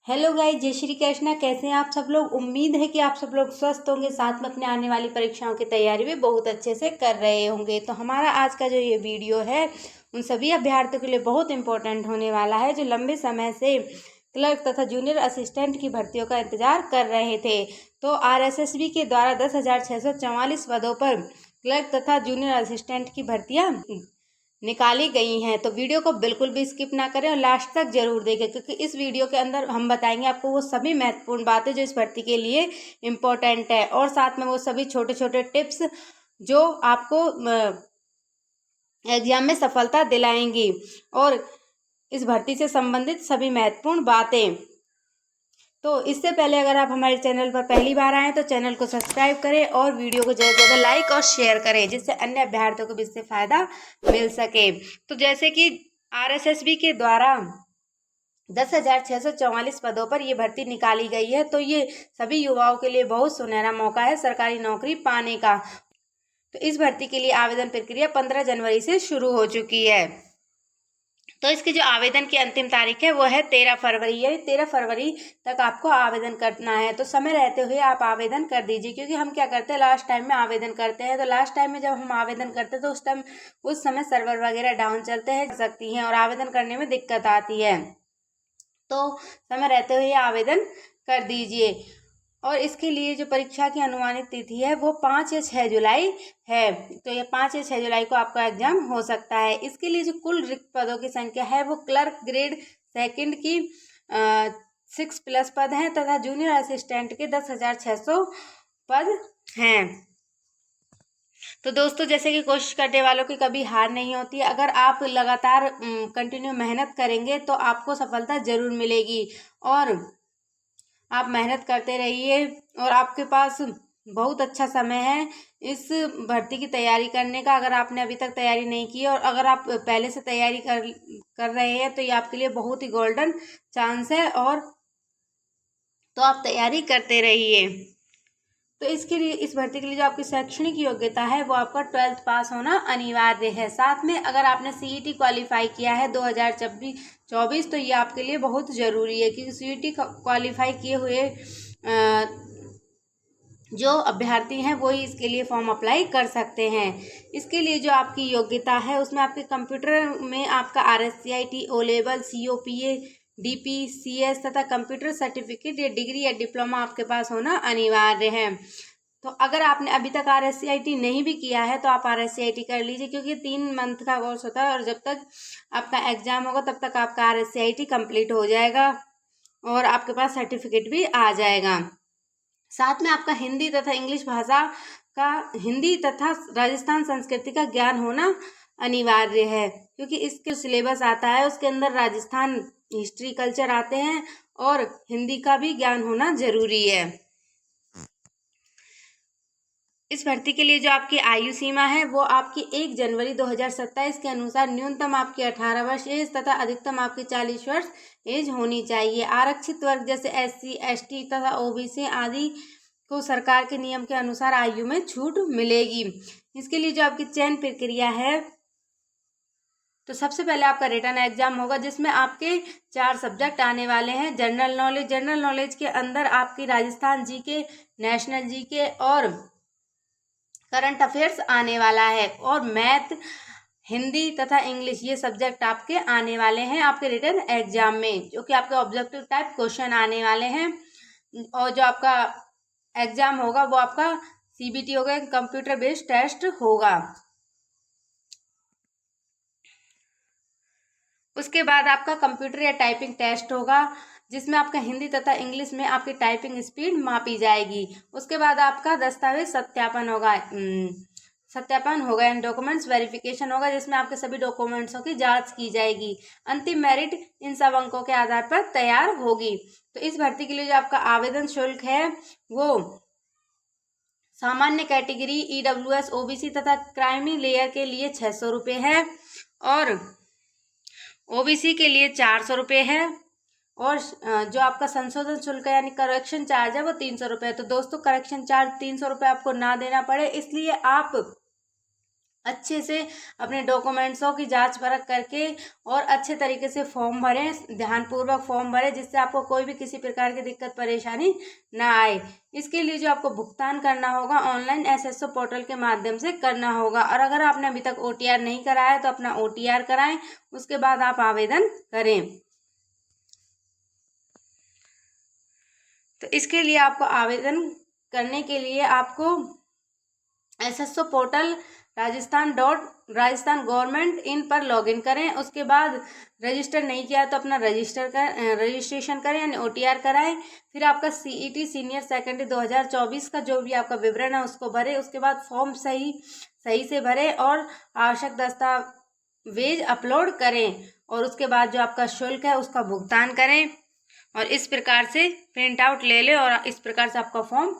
Hello guys, जय श्री कृष्णा। कैसे हैं आप सब लोग। उम्मीद है कि आप सब लोग स्वस्थ होंगे, साथ में अपने आने वाली परीक्षाओं की तैयारी भी बहुत अच्छे से कर रहे होंगे। तो हमारा आज का जो ये वीडियो है उन सभी अभ्यर्थियों के लिए बहुत इंपॉर्टेंट होने वाला है जो लंबे समय से क्लर्क तथा जूनियर असिस्टेंट की भर्तियों का इंतजार कर रहे थे। तो आरएसएसबी के द्वारा 10,644 पदों पर क्लर्क तथा जूनियर असिस्टेंट की भर्तियां निकाली गई हैं। तो वीडियो को बिल्कुल भी स्किप ना करें और लास्ट तक जरूर देखें, क्योंकि इस वीडियो के अंदर हम बताएंगे आपको वो सभी महत्वपूर्ण बातें जो इस भर्ती के लिए इम्पोर्टेंट है, और साथ में वो सभी छोटे छोटे टिप्स जो आपको एग्जाम में सफलता दिलाएंगी, और इस भर्ती से संबंधित सभी महत्वपूर्ण बातें। तो इससे पहले अगर आप हमारे चैनल पर पहली बार आए तो चैनल को सब्सक्राइब करें और वीडियो को ज़्यादा से ज़्यादा लाइक और शेयर करें, जिससे अन्य अभ्यर्थियों को भी इससे फ़ायदा मिल सके। तो जैसे कि आरएसएसबी के द्वारा 10,644 पदों पर ये भर्ती निकाली गई है, तो ये सभी युवाओं के लिए बहुत सुनहरा मौका है सरकारी नौकरी पाने का। तो इस भर्ती के लिए आवेदन प्रक्रिया 15 जनवरी से शुरू हो चुकी है। तो इसकी जो आवेदन की अंतिम तारीख है वो है 13 फरवरी, यानी 13 फरवरी तक आपको आवेदन करना है। तो समय रहते हुए आप आवेदन कर दीजिए, क्योंकि हम क्या करते हैं लास्ट टाइम में आवेदन करते हैं, तो लास्ट टाइम में जब हम आवेदन करते हैं तो उस समय सर्वर वगैरह डाउन चलते हैं सकती हैं और आवेदन करने में दिक्कत आती है। तो समय रहते हुए आवेदन कर दीजिए। और इसके लिए जो परीक्षा की अनुमानित तिथि है वो 5 या 6 जुलाई है। तो ये 5 या 6 जुलाई को आपका एग्जाम हो सकता है। इसके लिए जो कुल रिक्त पदों की संख्या है वो क्लर्क ग्रेड सेकंड की 6+ पद हैं तथा जूनियर असिस्टेंट के 10,600 पद हैं। तो दोस्तों, जैसे कि कोशिश करने वालों की कभी हार नहीं होती। अगर आप लगातार कंटिन्यू मेहनत करेंगे तो आपको सफलता जरूर मिलेगी, और आप मेहनत करते रहिए और आपके पास बहुत अच्छा समय है इस भर्ती की तैयारी करने का। अगर आपने अभी तक तैयारी नहीं की और अगर आप पहले से तैयारी कर रहे हैं तो ये आपके लिए बहुत ही गोल्डन चांस है, और तो आप तैयारी करते रहिए। तो इसके लिए इस भर्ती के लिए जो आपकी शैक्षणिक योग्यता है वो आपका 12th पास होना अनिवार्य है। साथ में अगर आपने सीईटी क्वालिफाई किया है 2024 तो ये आपके लिए बहुत ज़रूरी है, क्योंकि सीईटी क्वालिफाई किए हुए जो अभ्यर्थी हैं वो ही इसके लिए फॉर्म अप्लाई कर सकते हैं। इसके लिए जो आपकी योग्यता है उसमें आपके कंप्यूटर में आपका RSCIT, O level, COPA, DPCS तथा कंप्यूटर सर्टिफिकेट या डिग्री या डिप्लोमा आपके पास होना अनिवार्य है। तो अगर आपने अभी तक RSCIT नहीं भी किया है तो आप RSCIT कर लीजिए, क्योंकि 3 मंथ का कोर्स होता है और जब तक आपका एग्जाम होगा तब तक आपका RSCIT कंप्लीट हो जाएगा और आपके पास सर्टिफिकेट भी आ जाएगा। साथ में आपका हिंदी तथा इंग्लिश भाषा का, हिंदी तथा राजस्थान संस्कृति का ज्ञान होना अनिवार्य है, क्योंकि इसके सिलेबस आता है उसके अंदर राजस्थान हिस्ट्री कल्चर आते हैं और हिंदी का भी ज्ञान होना जरूरी है। इस भर्ती के लिए जो आपकी आयु सीमा है वो आपकी 1 जनवरी 2027 के अनुसार न्यूनतम आपकी 18 वर्ष एज तथा अधिकतम आपकी 40 वर्ष एज होनी चाहिए। आरक्षित वर्ग जैसे SC, ST तथा OBC आदि को सरकार के नियम के अनुसार आयु में छूट मिलेगी। इसके लिए जो आपकी चयन प्रक्रिया है, तो सबसे पहले आपका रिटन एग्जाम होगा जिसमें आपके 4 सब्जेक्ट आने वाले हैं। जनरल नॉलेज के अंदर आपकी राजस्थान जीके, नेशनल जीके और करंट अफेयर्स आने वाला है, और मैथ, हिंदी तथा इंग्लिश ये सब्जेक्ट आपके आने वाले हैं आपके रिटन एग्जाम में, जो कि आपके ऑब्जेक्टिव टाइप क्वेश्चन आने वाले हैं। और जो आपका एग्जाम होगा वो आपका CBT होगा, कंप्यूटर बेस्ड टेस्ट होगा। उसके बाद आपका कंप्यूटर या टाइपिंग टेस्ट होगा, जिसमें आपका हिंदी तथा इंग्लिश में आपकी टाइपिंग स्पीड मापी जाएगी। उसके बाद आपका दस्तावेज सत्यापन होगा एंड डॉक्यूमेंट्स वेरिफिकेशन होगा, जिसमें आपके सभी डॉक्यूमेंट्सों की जांच की जाएगी। अंतिम मेरिट इन सब अंकों के आधार पर तैयार होगी। तो इस भर्ती के लिए जो आपका आवेदन शुल्क है वो सामान्य कैटेगरी, EWS, OBC तथा क्राइमी लेयर के लिए 600 रुपये है, और OBC के लिए 400 रुपये है, और जो आपका संशोधन शुल्क यानी करेक्शन चार्ज है वो 300 रुपये है। तो दोस्तों, करेक्शन चार्ज 300 रुपये आपको ना देना पड़े, इसलिए आप अच्छे से अपने डॉक्यूमेंट्सों की जांच परख करके और अच्छे तरीके से फॉर्म भरें, ध्यानपूर्वक फॉर्म भरें, जिससे आपको कोई भी किसी प्रकार की दिक्कत परेशानी ना आए। इसके लिए जो आपको भुगतान करना होगा ऑनलाइन एसएसओ पोर्टल के माध्यम से करना होगा। और अगर आपने अभी तक ओटीआर नहीं कराया है तो अपना ओटीआर कराएं, उसके बाद आप आवेदन करें। तो इसके लिए आपको आवेदन करने के लिए आपको SSO portal Rajasthan government in पर लॉगिन करें। उसके बाद रजिस्टर नहीं किया तो अपना रजिस्ट्रेशन करें यानी ओटीआर कराएं। फिर आपका सीईटी सीनियर सेकेंडरी 2024 का जो भी आपका विवरण है उसको भरें। उसके बाद फॉर्म सही से भरें और आवश्यक दस्तावेज अपलोड करें। और उसके बाद जो आपका शुल्क है उसका भुगतान करें और इस प्रकार से प्रिंट आउट ले लें और इस प्रकार से आपका फॉर्म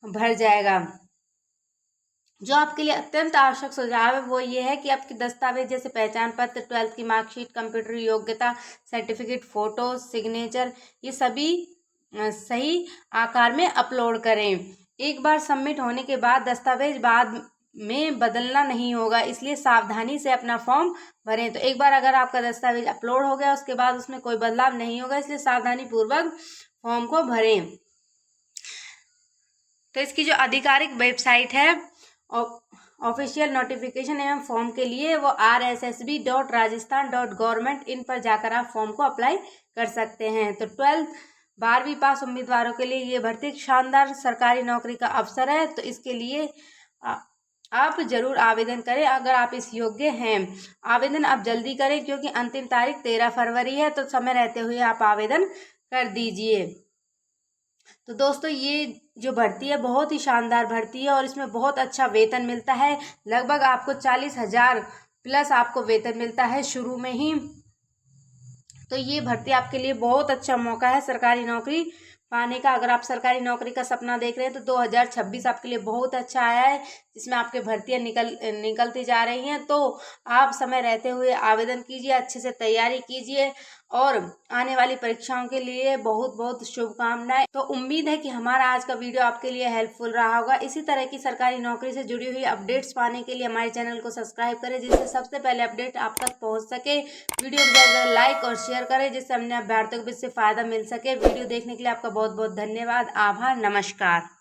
भर जाएगा। जो आपके लिए अत्यंत आवश्यक सुझाव है वो ये है कि आपके दस्तावेज जैसे पहचान पत्र, 12th की मार्कशीट, कंप्यूटर योग्यता सर्टिफिकेट, फोटो, सिग्नेचर, ये सभी सही आकार में अपलोड करें। एक बार सबमिट होने के बाद दस्तावेज बाद में बदलना नहीं होगा, इसलिए सावधानी से अपना फॉर्म भरें। तो एक बार अगर आपका दस्तावेज अपलोड हो गया उसके बाद उसमें कोई बदलाव नहीं होगा, इसलिए सावधानी पूर्वक फॉर्म को भरें। तो इसकी जो आधिकारिक वेबसाइट है ऑफिशियल नोटिफिकेशन एवं फॉर्म के लिए वो rssb.rajasthan.government इन पर जाकर आप फॉर्म को अप्लाई कर सकते हैं। तो 12वीं पास उम्मीदवारों के लिए ये भर्ती शानदार सरकारी नौकरी का अवसर है। तो इसके लिए आप जरूर आवेदन करें अगर आप इस योग्य हैं। आवेदन आप जल्दी करें क्योंकि अंतिम तारीख 13 फरवरी है, तो समय रहते हुए आप आवेदन कर दीजिए। तो दोस्तों ये जो भर्ती है बहुत ही शानदार भर्ती है और इसमें बहुत अच्छा वेतन मिलता है। लगभग आपको 40,000 प्लस आपको वेतन मिलता है शुरू में ही। तो ये भर्ती आपके लिए बहुत अच्छा मौका है सरकारी नौकरी पाने का। अगर आप सरकारी नौकरी का सपना देख रहे हैं तो 2026 आपके लिए बहुत अच्छा आया है, जिसमें आपके भर्तियां निकलती जा रही हैं। तो आप समय रहते हुए आवेदन कीजिए, अच्छे से तैयारी कीजिए और आने वाली परीक्षाओं के लिए बहुत बहुत शुभकामनाएं। तो उम्मीद है कि हमारा आज का वीडियो आपके लिए हेल्पफुल रहा होगा। इसी तरह की सरकारी नौकरी से जुड़ी हुई अपडेट्स पाने के लिए हमारे चैनल को सब्सक्राइब करें, जिससे सबसे पहले अपडेट आप तक पहुँच सके। वीडियो को ज़्यादा लाइक और शेयर करें, जिससे हमने अभ्यर्थियों को इससे फ़ायदा मिल सके। वीडियो देखने के लिए आपका बहुत बहुत धन्यवाद, आभार, नमस्कार।